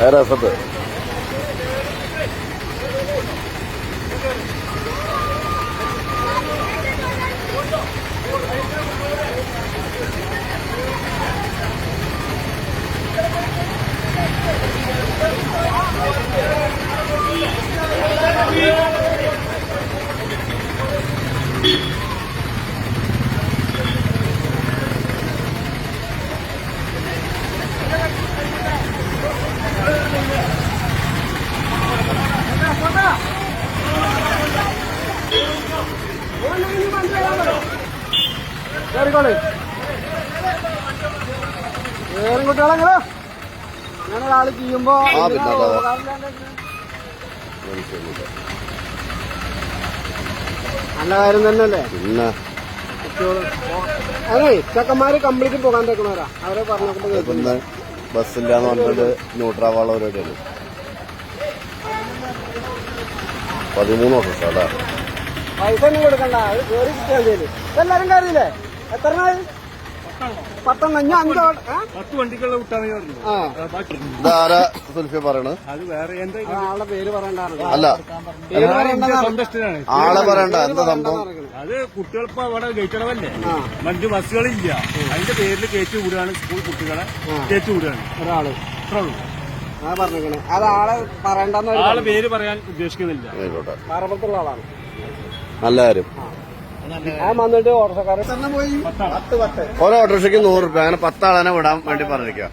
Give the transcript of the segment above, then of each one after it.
രസത്ത് കുട്ടികളെങ്കിലോ ഞാൻ ഒരാള് ചെയ്യുമ്പോ നല്ല കാര്യം തന്നെയല്ലേ. പിന്നെ അതെ ചെക്കന്മാര് കംപ്ലീറ്റ് പോകാൻ തേക്കണവരാ. അവരെ പറഞ്ഞോക്കുമ്പോ ബസ്സില്ലാന്ന് പറഞ്ഞിട്ട് ന്യൂട്രാവാള പരിപാടിയാണ്. 13 ഓട്ടോ അതാ പൈസ ഒന്നും കൊടുക്കണ്ട. അത് കയറി കിട്ടിയാൽ മതി. എല്ലാരും കയറിയില്ലേ? എത്ര 10 ഞാൻ 10 വണ്ടിക്കുള്ള വിട്ടാണ് ഇതാരാ സുൽഫിയ പറയണത്? അത് വേറെ ആളുടെ പേര് പറയണ്ടായിരുന്നു. അല്ല സന്തോഷത്തിനാണ് ആളെ പറയണ്ട. എന്താ സംഭവം? അത് കുട്ടികളിപ്പോ അവിടെ ഗേറ്റടവല്ലേ, മറ്റു ബസ്സുകളില്ല. അതിന്റെ പേരിൽ കയറ്റി വിടുകയാണ്. സ്കൂൾ കുട്ടികളെ കയറ്റി വിടുകയാണ് ഒരാള്. അത്രേ ഉള്ളൂ. പറഞ്ഞേ. അത് ആളെ പറയണ്ടെന്ന് ആളെ പേര് പറയാൻ ഉദ്ദേശിക്കുന്നില്ല. ആയിക്കോട്ടെ, പാറപ്പുറത്തുള്ള ആളാണ്. നല്ല കാര്യം. വന്നിട്ട് ഓട്ടോക്കാരൻ തന്നെ പോയി 10 ഓരോ ഓട്ടോറിക്ഷയ്ക്ക് 100 രൂപ. അങ്ങനെ 10 ആളെ വിടാൻ വേണ്ടി പറഞ്ഞിരിക്കുക.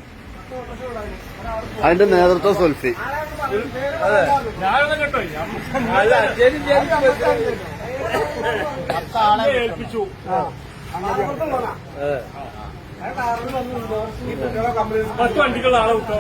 അതിന്റെ നേതൃത്വം സുൽഫി. ഏൽപ്പിച്ചു. 10 വണ്ടിക്കുള്ള ആളെ വിട്ടോ.